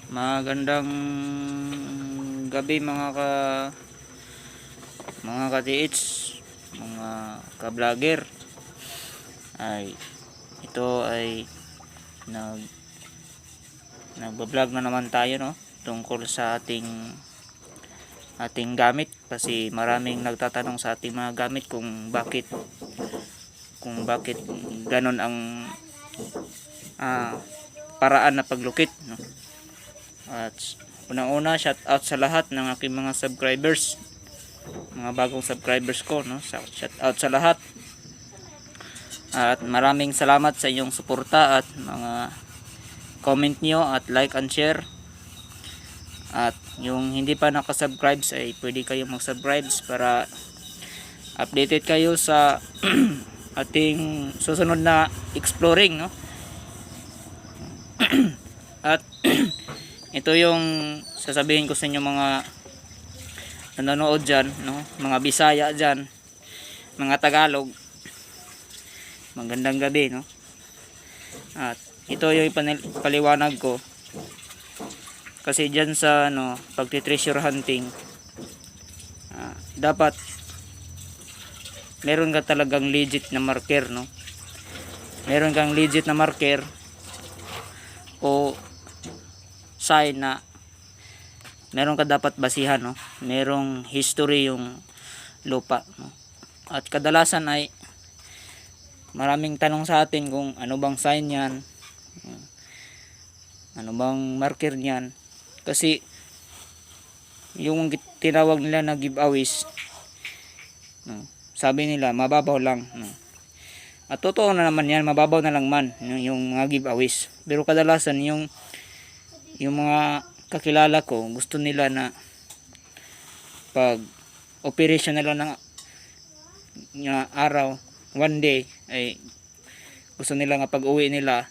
Magandang gabi mga ka-TH, mga ka-vlogger. Ito ay nagba-vlog na naman tayo, no, tungkol sa ating gamit, kasi maraming nagtatanong sa ating mga gamit kung bakit ganon ang paraan na paglukit, no? At unang-una, shout out sa lahat ng aking mga subscribers, mga bagong subscribers ko, no? Shout out sa lahat. At maraming salamat sa inyong suporta at mga comment nyo at like and share. At yung hindi pa nakasubscribe ay pwede kayong mag-subscribe para updated kayo sa ating susunod na exploring, no? At ito yung sasabihin ko sa inyo, mga nanonood dyan, no? Mga Bisaya dyan, mga Tagalog, magandang gabi, no? At ito yung paliwanag ko, kasi dyan sa pagti-treasure hunting, dapat meron ka talagang legit na marker, no? Meron kang legit na marker o sign na meron ka dapat basihan, no? Merong history yung lupa, no? At kadalasan ay maraming tanong sa atin kung ano bang sign yan, ano bang marker niyan, kasi yung tinawag nila na giveaways, no, sabi nila mababaw lang, no? At totoo na naman yan, mababaw na lang man yung mga giveaways, pero kadalasan yung mga kakilala ko, gusto nila na pag operation nila ng araw, one day, ay gusto nila nga pag uwi nila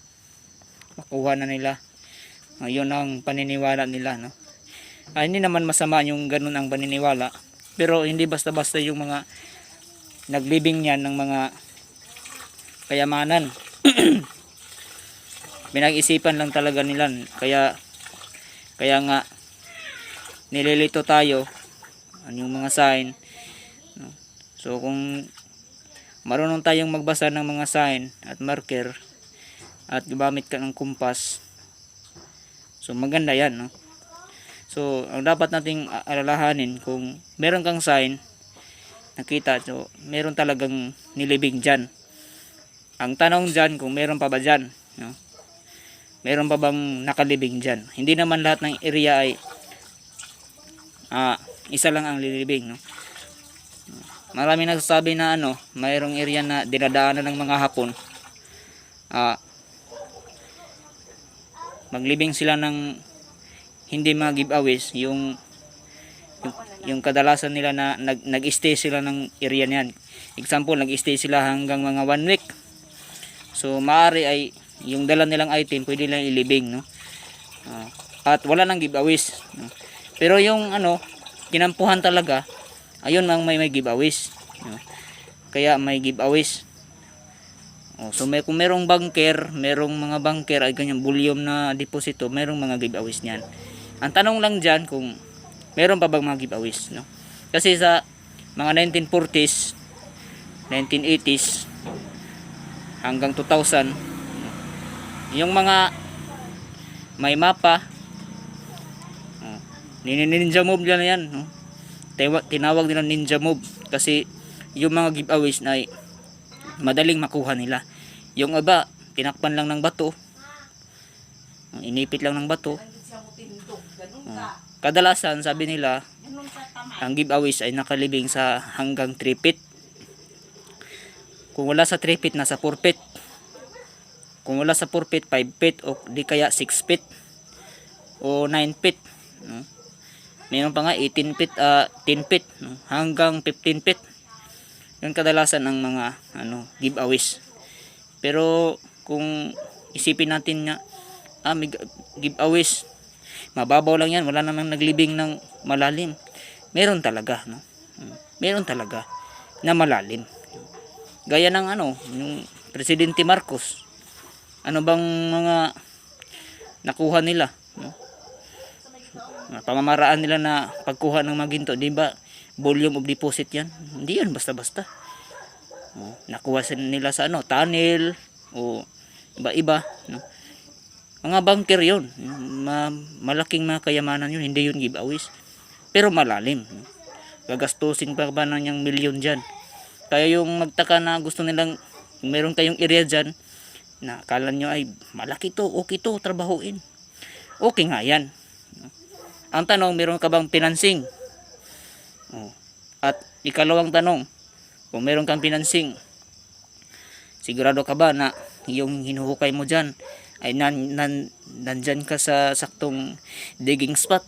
makuha na nila. Yun ang paniniwala nila, no? Hindi naman masama yung ganun ang paniniwala, pero hindi basta-basta yung mga naglibing yan ng mga kayamanan. Pinag-isipan lang talaga nila, kaya nga nililito tayo yung mga sign, no? So kung marunong tayong magbasa ng mga sign at marker at gumamit ka ng kumpas, so maganda yan, no? So ang dapat nating alalahanin, kung meron kang sign nakita, so meron talagang nilibing dyan. Ang tanong dyan, kung meron pa ba dyan, no? Meron pa bang nakalibing dyan? Hindi naman lahat ng area ay isa lang ang lilibing, no? Marami nagsasabi na mayroong area na dinadaanan ng mga Hapon, maglibing sila ng hindi mga giveaways, yung kadalasan nila na nag-stay sila ng area niyan. Example, nag-stay sila hanggang mga 1 week. So maaari ay yung dala nilang item pwede lang ilibing, no? At wala nang giveaways, no? Pero yung kinampuhan talaga, ayun ang may giveaways, no? Kaya may giveaways. So kung merong bunker, merong mga bunker ay ganyang volume na deposito, merong mga giveaways niyan. Ang tanong lang diyan, kung meron pa bang mga giveaways, no? Kasi sa mga 1940s, 1980s hanggang 2000, yung mga may mapa, ninja move na yan, no? Tinawag nila ninja move, kasi yung mga giveaways na ay madaling makuha nila. Yung iba tinakpan lang ng bato, inipit lang ng bato. Kadalasan sabi nila ang giveaways ay nakalibing sa hanggang 3 feet. Kung wala sa 3 feet, nasa 4 feet. Kung wala sa 4 feet, 5 feet, o di kaya 6 feet o 9 feet, no? Mayroon pa nga 18 feet, 10 feet, no? Hanggang 15 feet. Yun kadalasan ang mga giveaways. Pero kung isipin natin nga, may giveaways, mababaw lang yan, wala namang naglibing ng malalim. Meron talaga, no? Meron talaga na malalim. Gaya ng yung Presidente Marcos. Ano bang mga nakuha nila, no? pamamaraan nila na pagkuha ng mga ginto, di ba? Volume of deposit yan. Hindi yan basta-basta. Nakuha nila sa tunnel o iba-iba, no? Mga bunker yun. Malaking mga kayamanan yun, hindi yun giveaways. Pero malalim, no? Gagastusin pa ba ng milyon dyan? Kaya yung magtaka na gusto nilang, meron kayong area dyan na akala nyo ay malaki to, okay to, trabahuin. Okay nga yan. Ang tanong, meron ka bang financing? At ikalawang tanong, kung meron kang financing, sigurado ka ba na yung hinuhukay mo dyan ay nandyan ka sa saktong digging spot?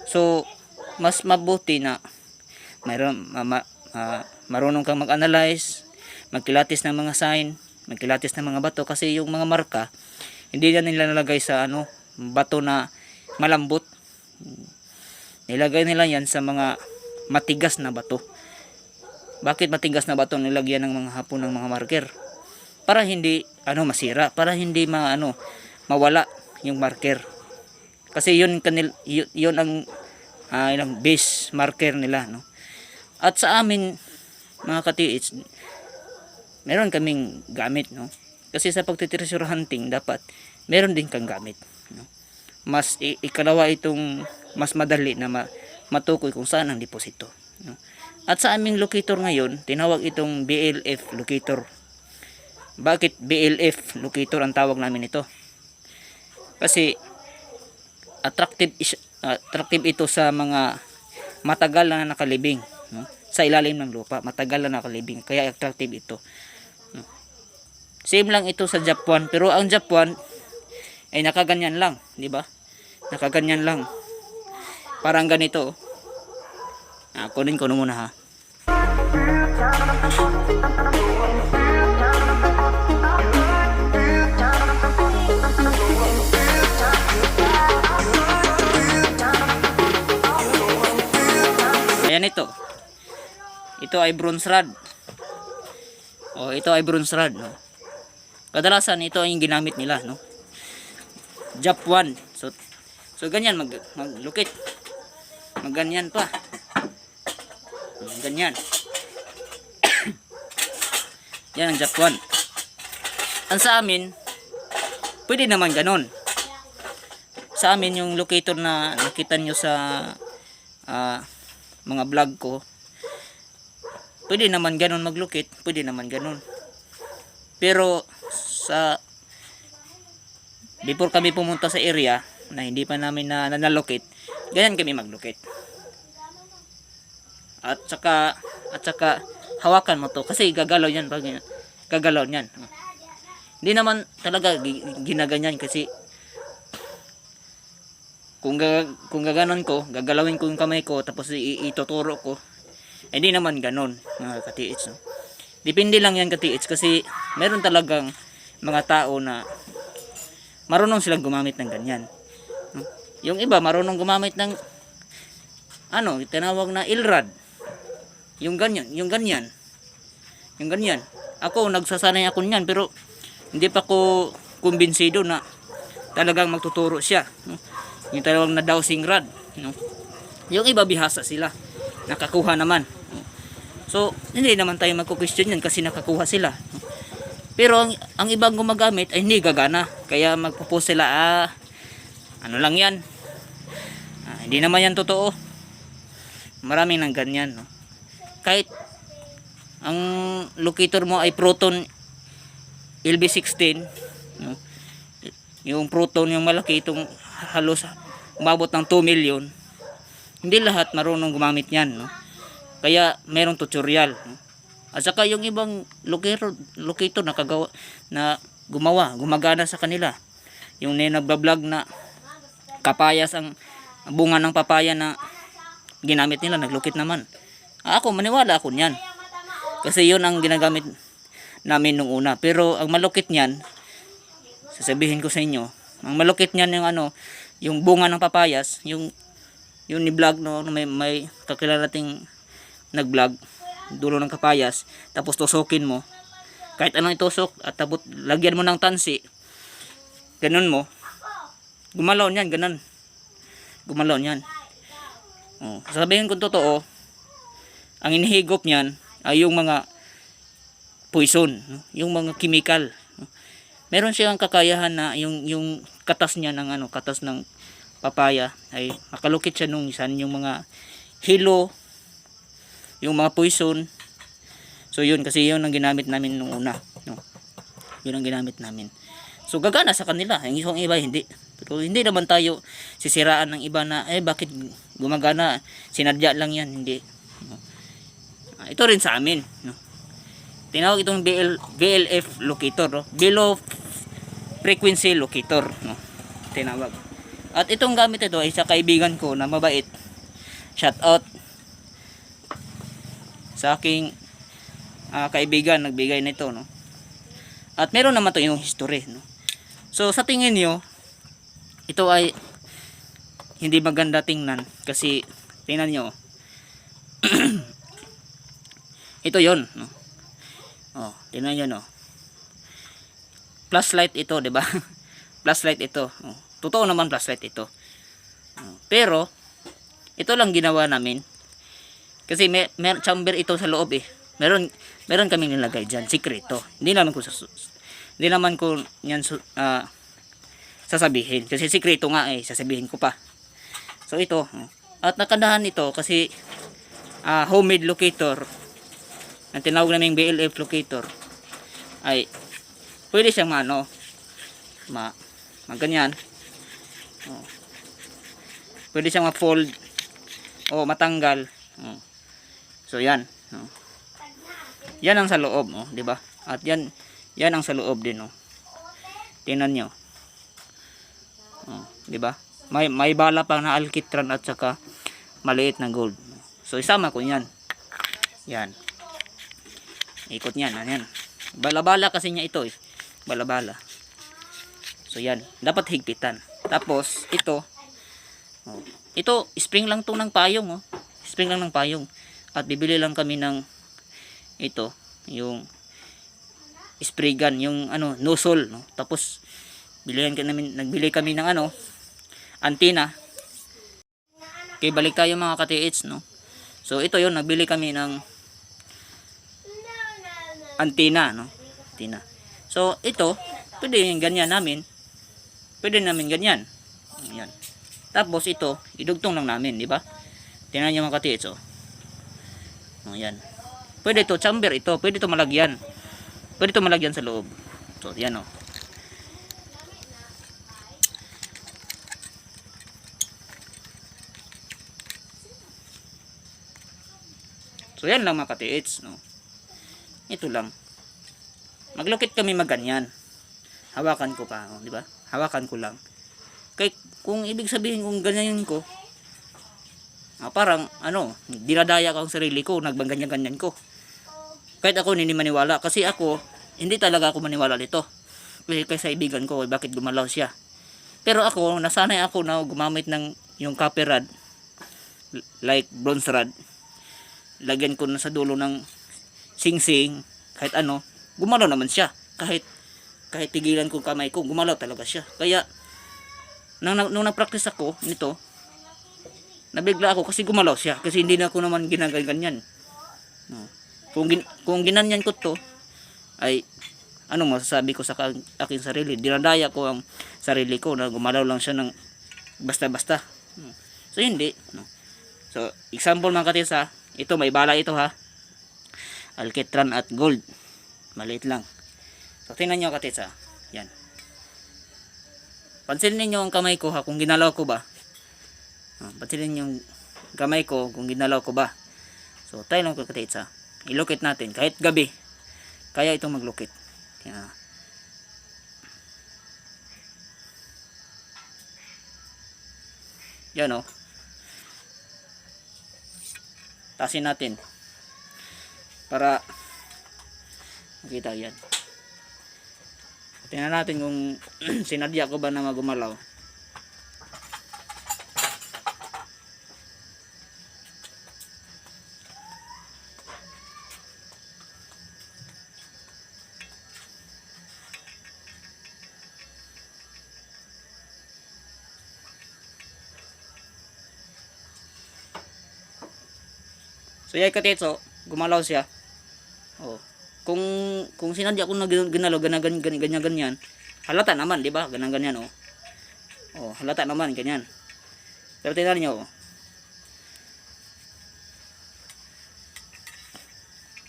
So, mas mabuti na marunong kang mag-analyze, magkilatis ng mga sign, magkilatis ng mga bato, kasi yung mga marka, hindi na nila nalagay sa bato na malambot. Nilagay nila yan sa mga matigas na bato. Bakit matigas na bato nilagyan ng mga hapon ng mga marker? Para hindi masira, para hindi mawala yung marker. Kasi yun ang ilang base marker nila, no? At sa amin mga katiits, meron kaming gamit, no? Kasi sa pagtitreasure hunting dapat meron din kang gamit, no? Mas ikalawa itong mas madali na matukoy kung saan ang deposito, no? At sa aming locator ngayon, tinawag itong BLF locator. Bakit BLF locator ang tawag namin ito? Kasi attractive ito sa mga matagal na nakalibing, no? Sa ilalim ng lupa, matagal na nakalibing, kaya attractive ito, no? Same lang ito sa Japan, pero ang Japan ay nakaganyan lang, di ba? Nakaganyan lang. Parang ganito. Kunin ko na muna, ha. Ayan ito. Ito ay bronze rod. Ito ay bronze rod, no? Kadalasan ito ay yung ginamit nila, no? Japan. So ganyan maglukit. Magganyan pa. Ganyan. Yan ang Japan. Ang sa amin, pwede naman ganon. Sa amin yung locator na nakita nyo sa mga vlog ko, pwede naman ganon maglukit, pwede naman ganon. Pero before kami pumunta sa area na hindi pa namin nalokit, ganyan kami maglukit. At saka hawakan mo to kasi gagalaw yan pag gagalaw yan. Hindi naman talaga ginaganyan kasi kung gaganon ko, gagalawin ko yung kamay ko tapos ituturo ko, hindi naman ganon, mga katiits, no? Depende lang yan, katiits, kasi meron talagang mga tao na marunong silang gumamit ng ganyan, no? Yung iba marunong gumamit ng tinawag na ilrad, yung ganyan. Ako nagsasanay ako niyan, pero hindi pa ko kumbinsido na talagang magtuturo siya, no? Yung talawag na dowsing rod, no? Yung iba bihasa sila, nakakuha naman, no? So hindi naman tayo magko-question yan kasi nakakuha sila, no? Pero ang ibang gumagamit ay hindi gagana, kaya magpo-post sila, ano lang yan, hindi naman yan totoo. Maraming nang ganyan, no? Kahit ang locator mo ay Proton LB16, no? Yung Proton, yung malaki, itong halos umabot ng 2 million, hindi lahat marunong gumamit yan, no? Kaya merong tutorial, no? At saka yung ibang locator na gumagana sa kanila, yung nagbablog na kapayas ang bunga ng papaya na ginamit nila, naglukit naman. Ako, maniwala ako niyan, kasi yun ang ginagamit namin nung una. Pero ang malukit niyan, sasabihin ko sa inyo, ang malukit niyan yung bunga ng papayas, yung ni-vlog, no, may kakilala nating nag-vlog, dulo ng papayas, tapos tusukin mo, kahit anong itusok, at tapos lagyan mo ng tansi, ganun mo, gumalaw niyan, ganun. gumalaw niyan. Sasabihin ko totoo, ang inihigop niyan ay yung mga poison, no? Yung mga chemical. No? Meron siyang kakayahan na yung katas niya ng katas ng papaya ay makalukit siya nung isan yung mga hilo, yung mga poison. So yun, kasi yun ang ginamit namin nung una, no? Yun ang ginamit namin. So gagana sa kanila, yung iba hindi. Pero hindi naman tayo sisiraan ng iba na bakit gumagana, sinadya lang yan, hindi. No? Ito rin sa amin, no? Tinawag itong VLF locator, no? Below frequency locator, no? Tinawag. At itong gamit ito ay sa kaibigan ko na mabait. Shout out sa aking kaibigan nagbigay nito, no? At meron naman to yung history, no? So sa tingin niyo ito ay hindi maganda tingnan kasi tingnan niyo ito yon, no? Tingnan niyo, no? Flashlight ito, 'di ba? Flashlight ito. Totoo naman flashlight ito. Pero ito lang ginawa namin kasi may chamber ito sa loob eh. Meron kaming nilagay diyan, sikreto. Hindi naman ko yan sasabihin kasi sikreto nga sasabihin ko pa. So ito, at nakadahan ito kasi homemade locator ang tinawag naming BLF locator ay pwede siyang ganyan. Pwede siyang ma-fold o matanggal. So yan, yan ang sa loob, 'di ba? At yan ang sa loob din, tingnan niyo. 'Di ba? May bala pa na alkitran at saka maliit na gold. So isama ko yan. Yan. Ikot niyan, yan. Bala-bala kasi niya ito Bala-bala. So yan, dapat higpitan. Tapos ito spring lang 'to ng payong, Spring lang ng payong. At bibili lang kami ng ito, yung spray gun, yung nozzle, no? Tapos nagbili kami ng antenna. Okay, balik tayo mga ka-TH, no? So ito yon, nagbili kami ng antenna, no? Antenna. So ito, pwede ganyan namin. Pwede namin ganyan. Ayan. Tapos ito, idugtong lang namin, di ba? Tingnan niyo mga ka-TH, ayan. Pwede ito, chamber ito, pwede ito malagyan. Pwede ito malagyan sa loob. So yan, So yan lang mga ka-TH, no? Ito lang. Maglukit kami maganyan. Hawakan ko pa, di ba? Hawakan ko lang. Kaya kung ibig sabihin kung ganyan ko, parang dinadaya ko ang sarili ko, nagbanganyan-ganyan ko. Kahit ako hindi maniwala, kasi ako hindi talaga ako maniwala nito. Kasi sa ibigan ko, bakit gumalaw siya. Pero ako, nasanay ako na gumamit ng yung copper rod, like bronze rod. Lagyan ko na sa dulo ng sing-sing, kahit gumalaw naman siya. Kahit tigilan ko kamay ko, gumalaw talaga siya. Kaya nung nag-practice ako nito, nabigla ako kasi gumalaw siya. Kasi hindi na ako naman ginaganyan. Kung ginanyan ko to, ay masasabi ko sa aking sarili, dinadaya ko ang sarili ko na gumalaw lang siya ng basta-basta. So hindi, So example mga katisa, ito may bala ito, alkitran at gold, maliit lang. So tingnan nyo katisa, yan. Pansinin niyo ang kamay ko kung ginalaw ko ba. Pansinin niyo yung kamay ko kung ginalaw ko ba. So tayo lang katisa, ilukit natin kahit gabi, kaya itong maglukit. Yan, tasin natin para makita yan. Tingnan natin kung sinadya ko ba na magumalaw. So yan katitso, gumalaw siya. Oh. Kung sinadya ko na ginalaw ganyan, halata naman, di ba? Ganyan oh. Oh, halata naman ganyan. Pero tingnan niyo oh.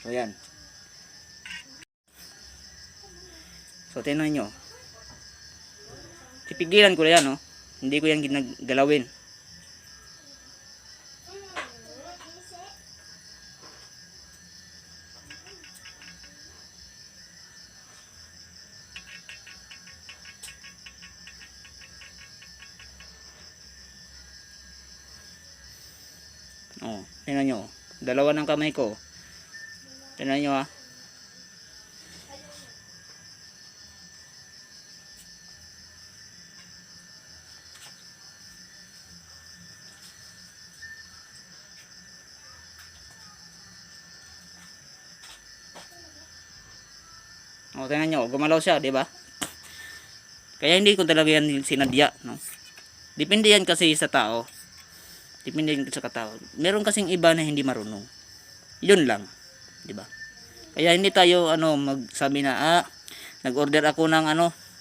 So yan. So tingnan niyo. Pipigilan ko na yan oh. Hindi ko yan ginagalawin. Oh, tingnan nyo. Dalawa ng kamay ko. Tingnan nyo ha. Oh, tingnan nyo. Gumalaw siya, di ba? Kaya hindi ko talaga yan sinadya, no? Depende yan kasi sa tao. Depende yan sa tao. Meron kasing iba na hindi marunong. Yun lang, di ba? Kaya hindi tayo magsabi na nag-order ako ng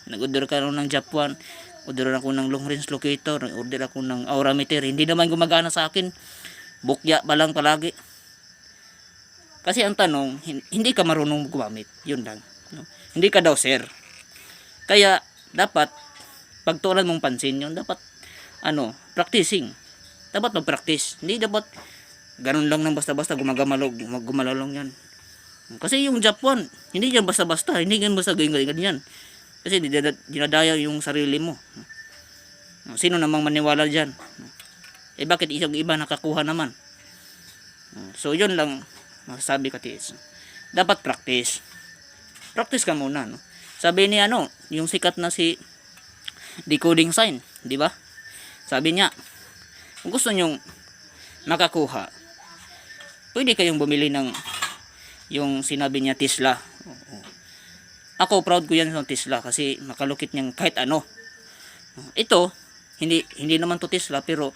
nag-order ka ng Japan, order ako ng long range locator, order ako ng aura meter. Hindi naman gumagana sa akin. Bukya pa lang palagi. Kasi ang tanong, hindi ka marunong gumamit. Yun lang, no? Hindi ka daw sir. Kaya dapat pagtuunan mong pansin yun, dapat practicing. Dapat mag-practice. Hindi dapat ganun lang nang basta-basta gumagalaw lang yan. Kasi yung Japan, hindi yan basta-basta, hindi yan basta ganyan. Kasi dinadaya yung sarili mo. Sino namang maniwala diyan? Bakit isang iba nakakuha naman? So yun lang masasabi ko tiis. Dapat practice. Practice ka muna, no? Sabi ni yung sikat na si Decoding Sign, di ba? Sabi niya, kung gusto nyong makakuha, pwede kayong bumili ng yung sinabi niya Tesla. Ako proud ko yan sa Tesla kasi makalukit niyang kahit ano. Ito, hindi naman to Tesla, pero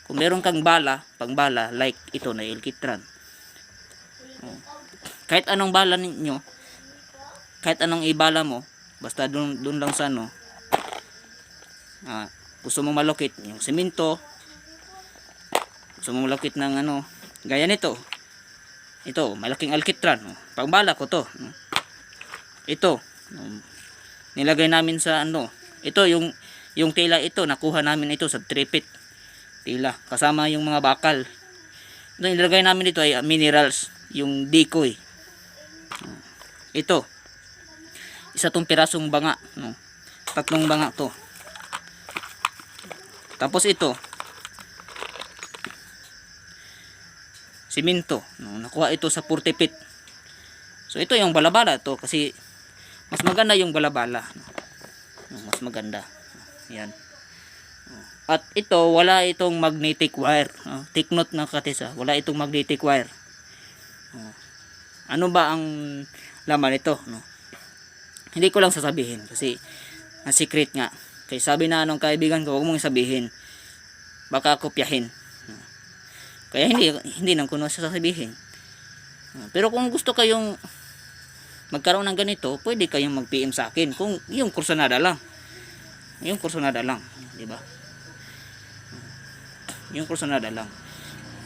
kung meron kang pangbala like ito na Elkitran. Kahit anong bala ninyo, kahit anong ibala mo, basta doon lang sa gusto mong malukit yung semento, gusto mong malukit ng gaya nito. Ito, malaking alkitran. Pangbala ko to. Ito, nilagay namin sa ito yung tela ito, nakuha namin ito sa 3 feet tela, kasama yung mga bakal. Ito, nilagay namin dito ay minerals, yung decoy. Ito, isa tong pirasong banga, 3 banga to. Tapos ito, simento, nakuha ito sa 40 feet. So ito yung balabala to kasi mas maganda yung balabala, mas maganda. Yan. At ito wala itong magnetic wire. Take note na katisa, wala itong magnetic wire. Ano ba ang laman nito, Hindi ko lang sasabihin kasi secret nga. Kaya sabi na kaibigan ko, huwag mong sabihin, baka kopyahin. Kaya hindi nang kuno sasabihin. Pero kung gusto kayong magkaroon ng ganito, pwede kayong mag-PM sa akin kung yung kursunada lang. Yung kursunada lang, di ba? Yung kursunada lang.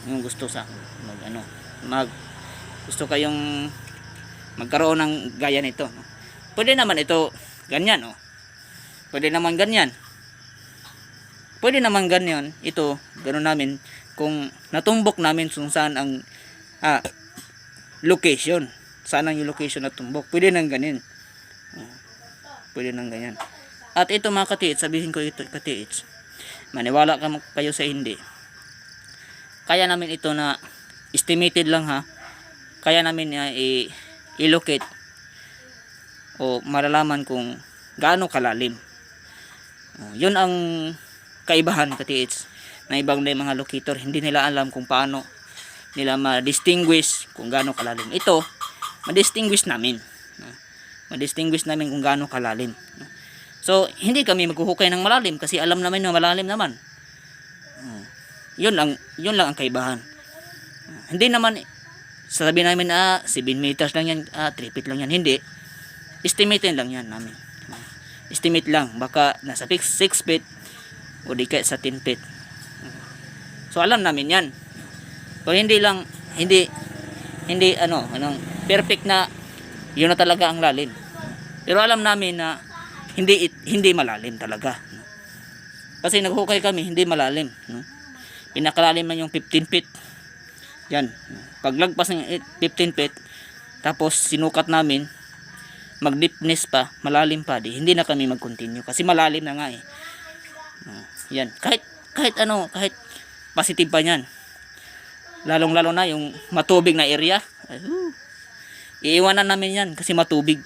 Yung gusto sa gusto kayong magkaroon ng gaya nito. Pwede naman ito ganyan, Pwede naman ganyan. Pwede naman ganyan. Ito, ganoon namin kung natumbok namin kung saan ang location. Saan ang yung location na tumbok. Pwede nang ganyan. Pwede nang ganyan. At ito mga katiits, sabihin ko ito katiits. Maniwala kayo sa hindi. Kaya namin ito na estimated lang Kaya namin i-locate o malalaman kung gaano kalalim. Yun ang kaibahan katiits na ibang mga locator, hindi nila alam kung paano nila ma-distinguish kung gaano kalalim. Ito, ma-distinguish namin. Ma-distinguish namin kung gaano kalalim. So, hindi kami maghuhukay ng malalim kasi alam namin na malalim naman. Yun lang ang kaibahan. Hindi naman sasabihin namin 7 meters lang yan, 3 feet lang yan. Hindi. Estimate lang yan namin. Estimate lang. Baka nasa 6 feet o di kaya sa 10 feet. So alam namin yan. So hindi anong perfect na yun na talaga ang lalim. Pero alam namin na hindi malalim talaga. Kasi naghukay kami, hindi malalim. Pinakalalim man yung 15 feet. Yan. Paglagpas ng 15 feet, tapos sinukat namin, mag-deepness pa, malalim pa, hindi na kami mag-continue. Kasi malalim na nga eh. Yan. Kahit positive pa yan. Lalong-lalo na yung matubig na area. Iiwanan namin yan kasi matubig.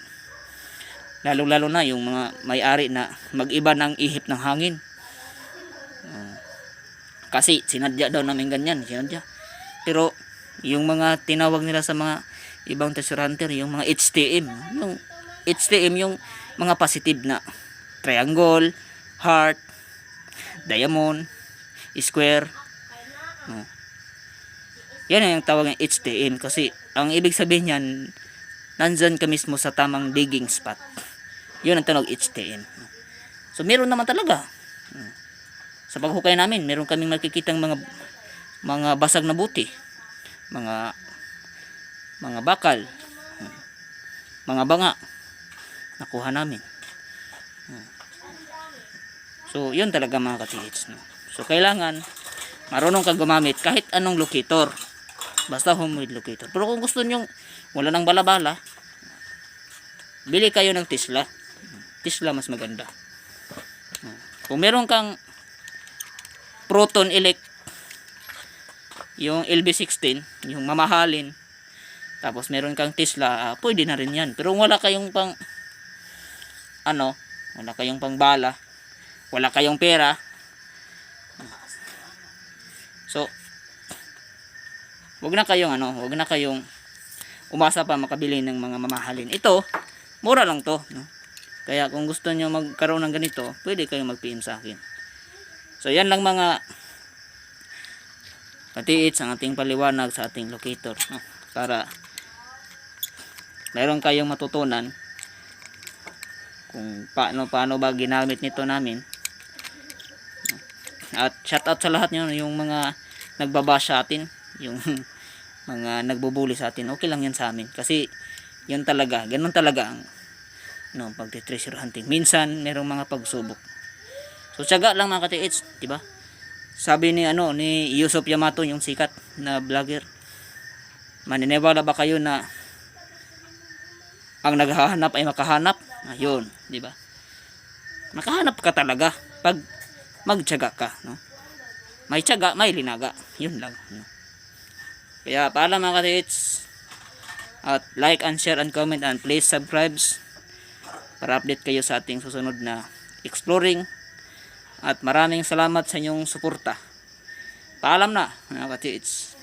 Lalong-lalo na yung mga may-ari na mag-iba ng ihip ng hangin. Kasi sinadya daw namin ganyan. Sinadya. Pero yung mga tinawag nila sa mga ibang treasure hunter, yung mga HTM. Yung HTM, yung mga positive na triangle, heart, diamond, square. Yan yung tawag ng HTM. Kasi ang ibig sabihin yan, nandyan ka mismo sa tamang digging spot. Yun ang tawag HTM. So meron naman talaga. Sa paghukay namin, meron kaming makikitang mga basag na buti, mga bakal, mga banga, nakuha namin. So yun talaga mga ka-TH. So kailangan marunong kang gumamit kahit anong locator. Basta homemade locator. Pero kung gusto nyo wala nang balabala, bili kayo ng Tesla. Tesla mas maganda. Kung meron kang Proton Elect, yung LB16, yung mamahalin, tapos meron kang Tesla, pwede na rin yan. Pero wala kayong wala kayong pang bala, wala kayong pera, so wag na kayong umasa pa makabili ng mga mamahalin. Ito, mura lang to, no? Kaya kung gusto nyo magkaroon ng ganito, pwede kayong mag-PM sa akin. So yan lang mga ka-TH ang ating paliwanag sa ating locator, no? Para meron kayong matutunan kung paano ba ginamit nito namin. At shout out sa lahat nyo, yung mga nagbabash sa atin, yung mga nagbubuli sa atin, okay lang yan sa amin. Kasi yun talaga, ganun talaga ang pagti-treasure hunting. Minsan merong mga pagsubok. So tiyaga lang mga ka-TH, di ba? Sabi ni Yusuf Yamato, yung sikat na vlogger, maniniwala ba kayo na ang naghahanap ay makahanap? Ayun, di ba? Makahanap ka talaga pag magtiyaga ka, no? May tiyaga, may linaga. Yun lang, no? Kaya paalam mga ka-TH, at like and share and comment, and please subscribe para update kayo sa ating susunod na exploring. At maraming salamat sa inyong suporta. Paalam na mga ka-TH.